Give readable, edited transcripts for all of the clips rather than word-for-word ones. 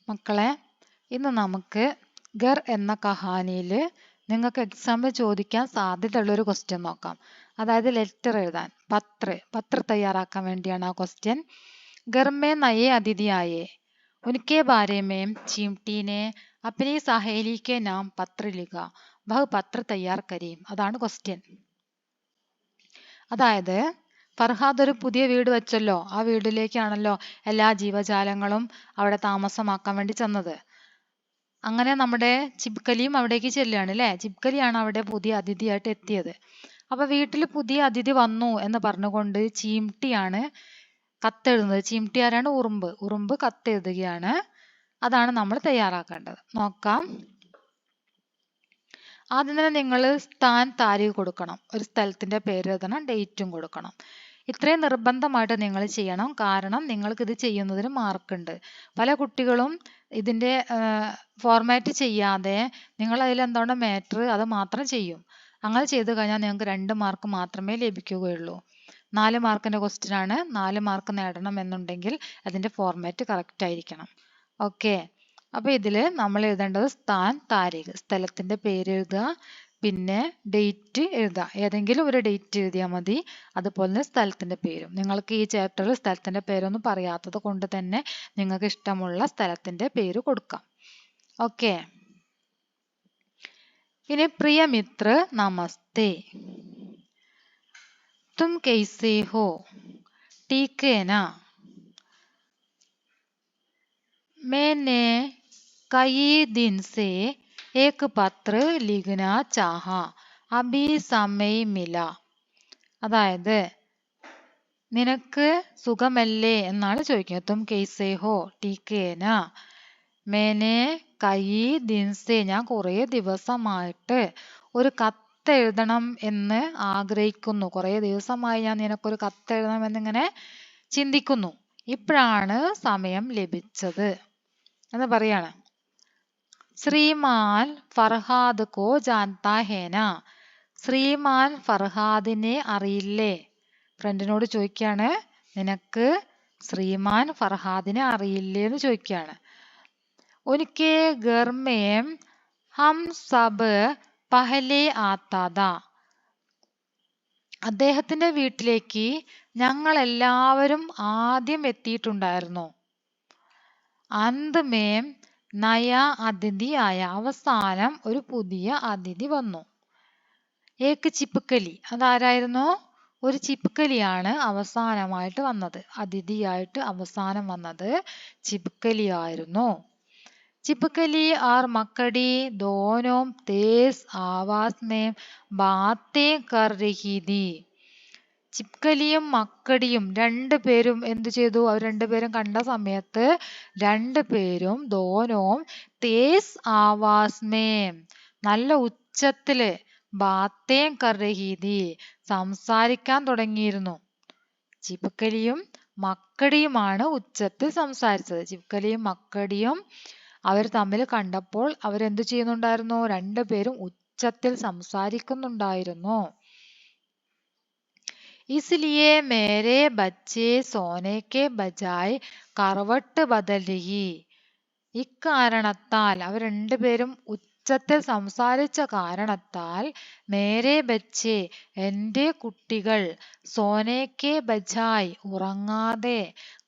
മക്കളെ, ഇന്ന് നമുക്ക് ഗർ എന്ന കഹാനിയിൽ നിങ്ങൾക്ക് എക്സാമിൽ ചോദിക്കാൻ സാധ്യതയുള്ളൊരു ക്വസ്റ്റ്യൻ നോക്കാം. അതായത് ലെറ്റർ എഴുതാൻ, പത്ര തയ്യാറാക്കാൻ വേണ്ടിയാണ് ആ ക്വസ്റ്റ്യൻ. घर में नए अतिथि आए, उनके बारे में चिमटी ने अपनी सहेली के नाम पत्र लिखा, वह पत्र तैयार करें. അതാണ് ക്വസ്റ്റ്യൻ. അതായത് ഫർഹാദ് ഒരു പുതിയ വീട് വെച്ചല്ലോ, ആ വീട്ടിലേക്കാണല്ലോ എല്ലാ ജീവജാലങ്ങളും അവിടെ താമസമാക്കാൻ വേണ്ടി ചെന്നത്. അങ്ങനെ നമ്മുടെ ചിബ്കലിയും അവിടേക്ക് ചെല്ലുകയാണ് അല്ലേ. ചിബ്കലിയാണ് അവിടെ പുതിയ അതിഥിയായിട്ട് എത്തിയത്. അപ്പൊ വീട്ടിൽ പുതിയ അതിഥി വന്നു എന്ന് പറഞ്ഞുകൊണ്ട് ചീംട്ടിയാണ് കത്തെഴുതുന്നത്. ചീംട്ടി ആരാണ്? ഉറുമ്പ് കത്തെഴുതുകയാണ്. അതാണ് നമ്മൾ തയ്യാറാക്കേണ്ടത്. നോക്കാം. ആദ്യം തന്നെ നിങ്ങൾ സ്ഥാൻ താരീഖ് കൊടുക്കണം, ഒരു സ്ഥലത്തിന്റെ പേര് എഴുതണം, ഡേറ്റും കൊടുക്കണം. ഇത്രയും നിർബന്ധമായിട്ട് നിങ്ങൾ ചെയ്യണം. കാരണം നിങ്ങൾക്ക് ഇത് ചെയ്യുന്നതിന് മാർക്കുണ്ട്. പല കുട്ടികളും ഇതിന്റെ ഫോർമാറ്റ് ചെയ്യാതെ നിങ്ങൾ അതിൽ എന്താണ് മാറ്റർ അത് മാത്രം ചെയ്യും. അങ്ങനെ ചെയ്തു കഴിഞ്ഞാൽ നിങ്ങൾക്ക് 2 മാർക്ക് മാത്രമേ ലഭിക്കുകയുള്ളൂ. 4 മാർക്കിന്റെ ക്വസ്റ്റ്യൻ ആണ്. 4 മാർക്ക് നേടണം എന്നുണ്ടെങ്കിൽ അതിന്റെ ഫോർമാറ്റ് കറക്റ്റ് ആയിരിക്കണം. ഓക്കെ. അപ്പൊ ഇതില് നമ്മൾ എഴുതേണ്ടത് സ്ഥാൻ താരീഖ്, സ്ഥലത്തിന്റെ പേര് എഴുതുക, പിന്നെ ഡേറ്റ് എഴുതുക. ഏതെങ്കിലും ഒരു ഡേറ്റ് എഴുതിയാൽ മതി. അതുപോലെ തന്നെ സ്ഥലത്തിന്റെ പേരും. നിങ്ങൾക്ക് ഈ ചാപ്റ്ററിൽ സ്ഥലത്തിന്റെ പേരൊന്നും പറയാത്തത് കൊണ്ട് തന്നെ നിങ്ങൾക്ക് ഇഷ്ടമുള്ള സ്ഥലത്തിന്റെ പേര് കൊടുക്കാം. ഓക്കെ. ഇനി പ്രിയ മിത്ര നമസ്തേ, തും കൈസേ ഹോ, ठीक है ना? मैंने कई दिन से एक पत्र लिखना चाहा, अभी समय मिला. അതായത് നിനക്ക് സുഖമല്ലേ എന്നാണ് ചോദിക്കുന്നത്. തും കൈസേ ഹോ, ठीक है ना? मैंने कई दिन से, ഞാൻ കുറേ ദിവസമായിട്ട് ഒരു കത്ത് എഴുതണം എന്ന് ആഗ്രഹിക്കുന്നു. കുറേ ദിവസമായി ഞാൻ നിനക്കൊരു കത്ത് എഴുതണം എന്നിങ്ങനെ ചിന്തിക്കുന്നു. ഇപ്പോഴാണ് സമയം ലഭിച്ചത് എന്ന് പറയാണ്. ശ്രീമാൻ ഫർഹാദ് കോ ജാൻതാ ഹേന, ശ്രീമാൻ ഫർഹാദിനെ അറിയില്ലേ? ഫ്രണ്ടിനോട് ചോദിക്കാണ്, നിനക്ക് ശ്രീമാൻ ഫർഹാദിനെ അറിയില്ലേ എന്ന് ചോദിക്കാണ്. ഉനക്കെ ഘർ മേം ഹം സബ് പഹലെ ആതാ താ, അദ്ദേഹത്തിന്റെ വീട്ടിലേക്ക് ഞങ്ങൾ എല്ലാവരും ആദ്യം എത്തിയിട്ടുണ്ടായിരുന്നു. അന്ത് മേം നയ അതിഥി ആയ, അവസാനം ഒരു പുതിയ അതിഥി വന്നു. ഏക്ക് ചിപ്കലി, അതാരായിരുന്നു? ഒരു ചിപ്കലിയാണ് അവസാനമായിട്ട് വന്നത്. അതിഥിയായിട്ട് അവസാനം വന്നത് ചിപ്കലി ആയിരുന്നു. ചിപ്കലി और मकड़ी दोनों तेज आवाज में बातें कर रही थी. ചിപ്കലിയും മക്കടിയും രണ്ടുപേരും എന്തു ചെയ്തു? അവർ രണ്ടുപേരും കണ്ട സമയത്ത് രണ്ടുപേരും ദോനോം തേസ് ആവാസ്മേം, നല്ല ഉച്ചത്തില്, ബാത്തേം കർ രഹി ഥി, സംസാരിക്കാൻ തുടങ്ങിയിരുന്നു. ചിപ്കലിയും മക്കടിയുമാണ് ഉച്ചത്തിൽ സംസാരിച്ചത്. ചിപ്കലിയും മക്കടിയും അവർ തമ്മിൽ കണ്ടപ്പോൾ അവരെന്തു ചെയ്യുന്നുണ്ടായിരുന്നു? രണ്ടുപേരും ഉച്ചത്തിൽ സംസാരിക്കുന്നുണ്ടായിരുന്നു. इसलिए मेरे बच्चे सोने के बजाय करवट बदल रही, ഇക്കാരണത്താൽ അവർ രണ്ടുപേരും ഉച്ചത്തിൽ സംസാരിച്ച കാരണത്താൽ മേരെ ബച്ചെ, എൻ്റെ കുട്ടികൾ, സോനേക്കെ ബജായ്, ഉറങ്ങാതെ,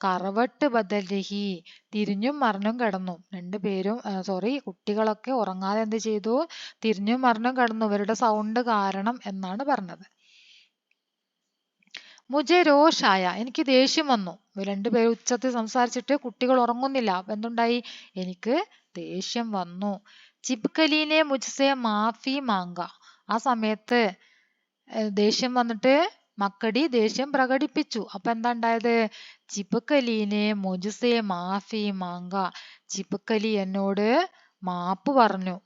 കറവട്ട് ബദൽ രഹി, തിരിഞ്ഞും മറിഞ്ഞും കിടന്നു. രണ്ടുപേരും കുട്ടികളൊക്കെ ഉറങ്ങാതെ എന്ത് ചെയ്തു? തിരിഞ്ഞും മറിഞ്ഞും കിടന്നു, ഇവരുടെ സൗണ്ട് കാരണം എന്നാണ് പറഞ്ഞത്. മുജെ രോഷായ, എനിക്ക് ദേഷ്യം വന്നു. രണ്ടുപേരും ഉച്ചത്തിൽ സംസാരിച്ചിട്ട് കുട്ടികൾ ഉറങ്ങുന്നില്ല. അപ്പൊ എന്തുണ്ടായി? എനിക്ക് ദേഷ്യം വന്നു. ചിപ്കലീനെ മുജ്സെ മാഫി മാങ്ക, ആ സമയത്ത് ദേഷ്യം വന്നിട്ട് മക്കടി ദേഷ്യം പ്രകടിപ്പിച്ചു. അപ്പൊ എന്താ ഉണ്ടായത്? ചിപ്കലീനെ മുജ്സെ മാഫി മാങ്ക, ചിപ്കലി എന്നോട് മാപ്പ് പറഞ്ഞു.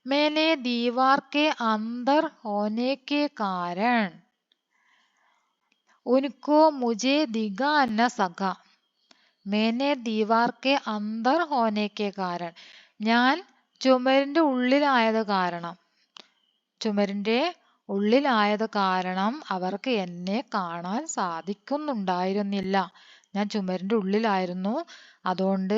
मैंने दीवार के अंदर होने के कारण उनको मुझे दिखा न सका. मैंने दीवार के अंदर होने के कारण, ഞാൻ ചുമരിന്റെ ഉള്ളിലായത് കാരണം അവർക്ക് എന്നെ കാണാൻ സാധിക്കുന്നുണ്ടായിരുന്നില്ല. ഞാൻ ചുമരിന്റെ ഉള്ളിലായിരുന്നു, അതുകൊണ്ട്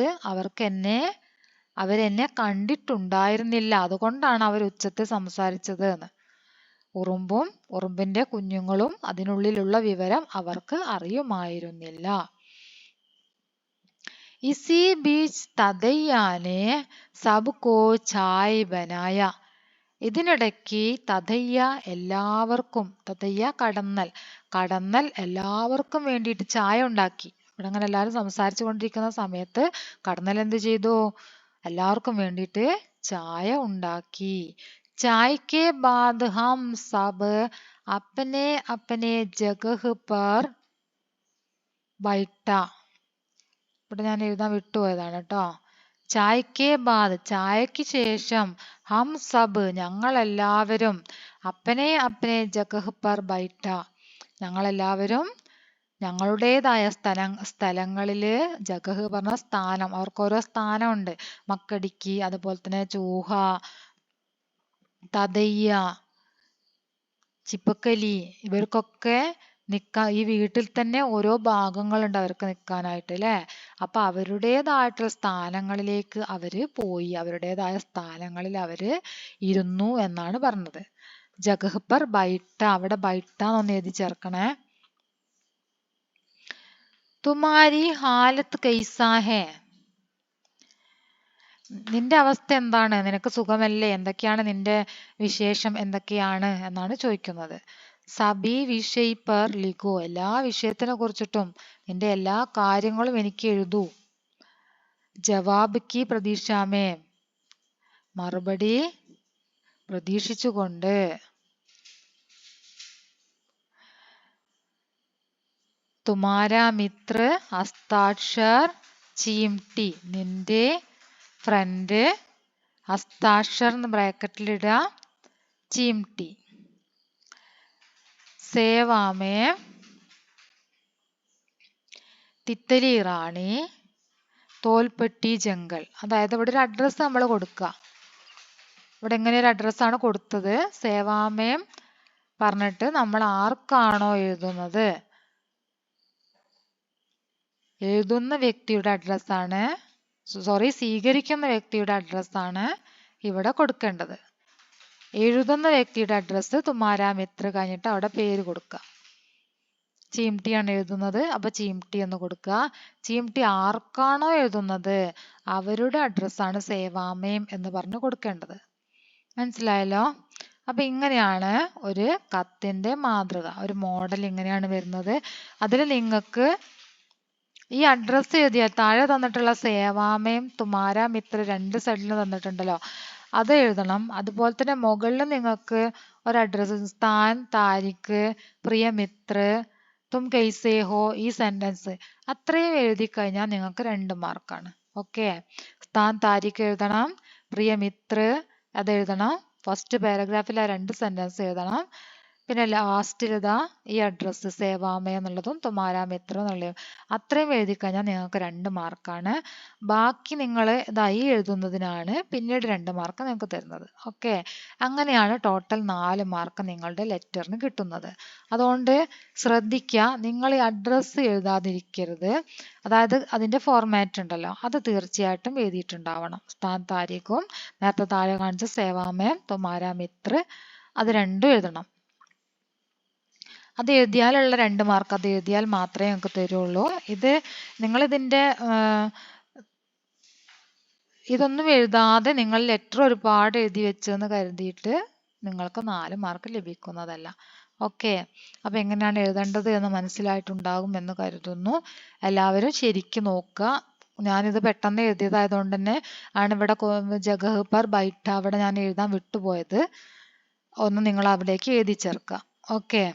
അവരെന്നെ കണ്ടിട്ടുണ്ടായിരുന്നില്ല, അതുകൊണ്ടാണ് അവർ ഉച്ചത്തിൽ സംസാരിച്ചത് എന്ന്. ഉറുമ്പും ഉറുമ്പിന്റെ കുഞ്ഞുങ്ങളും അതിനുള്ളിലുള്ള വിവരം അവർക്ക് അറിയുമായിരുന്നില്ല. ഇസി ബീച്ച് തതയ്യാനെ സബ്കോ ചായ് ബനായ. ഇതിനിടയ്ക്ക് തതയ്യ എല്ലാവർക്കും, തതയ്യ കടന്നൽ എല്ലാവർക്കും വേണ്ടിയിട്ട് ചായ ഉണ്ടാക്കി. ഇവിടെ അങ്ങനെ എല്ലാവരും സംസാരിച്ചു കൊണ്ടിരിക്കുന്ന സമയത്ത് കടന്നൽ എന്ത് ചെയ്തു? എല്ലാവർക്കും വേണ്ടിയിട്ട് ചായ ഉണ്ടാക്കി. ചായ് കെ ബാദ് ഹം സബ് അപ്നെ അപ്നെ ജഗഹ് പർ ബൈഠ. ഇവിടെ ഞാൻ എഴുതാൻ വിട്ടുപോയതാണ് കേട്ടോ. ചായക്ക് ബാദ് ചായക്ക് ശേഷം ഹം സബ് ഞങ്ങളെല്ലാവരും അപ്പനെ അപ്പനെ ജഗഹ് പർ ബൈഠ ഞങ്ങളെല്ലാവരും ഞങ്ങളുടേതായ സ്ഥലങ്ങളില്, ജഗഹ് പറഞ്ഞ സ്ഥാനം, അവർക്ക് ഓരോ സ്ഥാനമുണ്ട്. മക്കടിക്ക്, അതുപോലെ തന്നെ ചൂഹ, തതയ്യ, ചിപ്പക്കലി, ഇവർക്കൊക്കെ ഈ വീട്ടിൽ തന്നെ ഓരോ ഭാഗങ്ങളുണ്ട് അവർക്ക് നിൽക്കാനായിട്ട് അല്ലേ. അപ്പൊ അവരുടേതായിട്ടുള്ള സ്ഥാനങ്ങളിലേക്ക് അവര് പോയി, അവരുടേതായ സ്ഥാനങ്ങളിൽ അവര് ഇരുന്നു എന്നാണ് പറഞ്ഞത്. ജഗഹ് പർ ബൈഠ, അവിടെ ബൈഠ എന്നൊന്ന് എഴുതി ചേർക്കണേ. തുമാരി ഹാലത്ത് കൈസാ ഹേ, നിന്റെ അവസ്ഥ എന്താണ്? നിനക്ക് സുഖമല്ലേ? എന്തൊക്കെയാണ് നിന്റെ വിശേഷം, എന്തൊക്കെയാണ് എന്നാണ് ചോദിക്കുന്നത്. സബി വിഷയ് പർ ലിഖോ, എല്ലാ വിഷയത്തിനെ കുറിച്ചിട്ടും നിന്റെ എല്ലാ കാര്യങ്ങളും എനിക്ക് എഴുതൂ. ജവാബ് കി പ്രതീക്ഷാമേ, മറുപടി പ്രതീക്ഷിച്ചുകൊണ്ട്. തുമാരാ മിത്ര ഹസ്താക്ഷർ ചീംടി, നിന്റെ ഫ്രണ്ട് ഹസ്താക്ഷർ എന്ന് ബ്രാക്കറ്റിലിടുക, ചീംടി. സേവാമേ തിത്തലി റാണി തോൽപ്പെട്ടി ജംഗൽ. അതായത് ഇവിടെ ഒരു അഡ്രസ്സ് നമ്മൾ കൊടുക്കുക. ഇവിടെ എങ്ങനെ ഒരു അഡ്രസ്സാണ് കൊടുത്തത്? സേവാമേം പറഞ്ഞിട്ട് നമ്മൾ ആർക്കാണോ എഴുതുന്നത്, എഴുതുന്ന വ്യക്തിയുടെ അഡ്രസ്സാണ്, സ്വീകരിക്കുന്ന വ്യക്തിയുടെ അഡ്രസ്സാണ് ഇവിടെ കൊടുക്കേണ്ടത്. എഴുതുന്ന വ്യക്തിയുടെ അഡ്രസ്സ് തുമാരാ മിത്ര കഴിഞ്ഞിട്ട് അവിടെ പേര് കൊടുക്കുക. ചീംടി ആണ് എഴുതുന്നത്, അപ്പൊ ചീംടി എന്ന് കൊടുക്കുക. ചീംടി ആർക്കാണോ എഴുതുന്നത് അവരുടെ അഡ്രസ്സാണ് സേവാമേം എന്ന് പറഞ്ഞ് കൊടുക്കേണ്ടത്. മനസ്സിലായല്ലോ? അപ്പൊ ഇങ്ങനെയാണ് ഒരു കത്തിന്റെ മാതൃക, ഒരു മോഡൽ ഇങ്ങനെയാണ് വരുന്നത്. അതിൽ നിങ്ങൾക്ക് ഈ അഡ്രസ്സ് എഴുതിയാൽ താഴെ തന്നിട്ടുള്ള സേവാമേം തുമാരാ മിത്ര രണ്ട് സൈഡിലും തന്നിട്ടുണ്ടല്ലോ, അത് എഴുതണം. അതുപോലെ തന്നെ മുകളിൽ നിങ്ങൾക്ക് ഒരു അഡ്രസ്സ്, സ്ഥാൻ, താരിഖ്, പ്രിയ മിത്ര, തും കൈസേ ഹോ, ഈ സെന്റൻസ് അത്രയും എഴുതി കഴിഞ്ഞാൽ നിങ്ങൾക്ക് 2 മാർക്കാണ്. ഓക്കെ, സ്ഥാൻ താരിഖ് എഴുതണം, പ്രിയ മിത്ര അത് എഴുതണം, ഫസ്റ്റ് പാരഗ്രാഫിൽ ആ 2 സെന്റൻസ് എഴുതണം. പിന്നെ ലാസ്റ്റിൽ ഇതാ ഈ അഡ്രസ്സ് സേവാമേ എന്നുള്ളതും തുമാരാ മിത്ര എന്നുള്ളതും അത്രയും എഴുതി കഴിഞ്ഞാൽ നിങ്ങൾക്ക് 2 മാർക്കാണ്. ബാക്കി നിങ്ങൾ ഇതായി എഴുതുന്നതിനാണ് പിന്നീട് 2 മാർക്ക് നിങ്ങൾക്ക് തരുന്നത്. ഓക്കെ, അങ്ങനെയാണ് ടോട്ടൽ 4 മാർക്ക് നിങ്ങളുടെ ലെറ്ററിന് കിട്ടുന്നത്. അതുകൊണ്ട് ശ്രദ്ധിക്കുക, നിങ്ങൾ ഈ അഡ്രസ്സ് എഴുതാതിരിക്കരുത്. അതായത് അതിന്റെ ഫോർമാറ്റ് ഉണ്ടല്ലോ, അത് തീർച്ചയായിട്ടും എഴുതിയിട്ടുണ്ടാവണം. സ്ഥാൻ താരീഖും നേരത്തെ താഴെ കാണിച്ച സേവാമേ തുമാരാ മിത്ര അത് രണ്ടും എഴുതണം. അത് എഴുതിയാലുള്ള 2 മാർക്ക്, അത് എഴുതിയാൽ മാത്രമേ നിങ്ങൾക്ക് തരുള്ളൂ. നിങ്ങളിതിന്റെ ഇതൊന്നും എഴുതാതെ നിങ്ങൾ ലെറ്റർ ഒരുപാട് എഴുതി വെച്ചെന്ന് കരുതിയിട്ട് നിങ്ങൾക്ക് 4 മാർക്ക് ലഭിക്കുന്നതല്ല. ഓക്കെ, അപ്പൊ എങ്ങനെയാണ് എഴുതേണ്ടത് എന്ന് മനസ്സിലായിട്ടുണ്ടാകും എന്ന് കരുതുന്നു. എല്ലാവരും ശരിക്കും നോക്കുക. ഞാനിത് പെട്ടെന്ന് എഴുതിയതായതുകൊണ്ട് തന്നെ ആണ് ഇവിടെ ജഗഹ് പർ ബൈഠ അവിടെ ഞാൻ എഴുതാൻ വിട്ടുപോയത്. ഒന്ന് നിങ്ങൾ അവിടേക്ക് എഴുതി ചേർക്കുക. ഓക്കെ.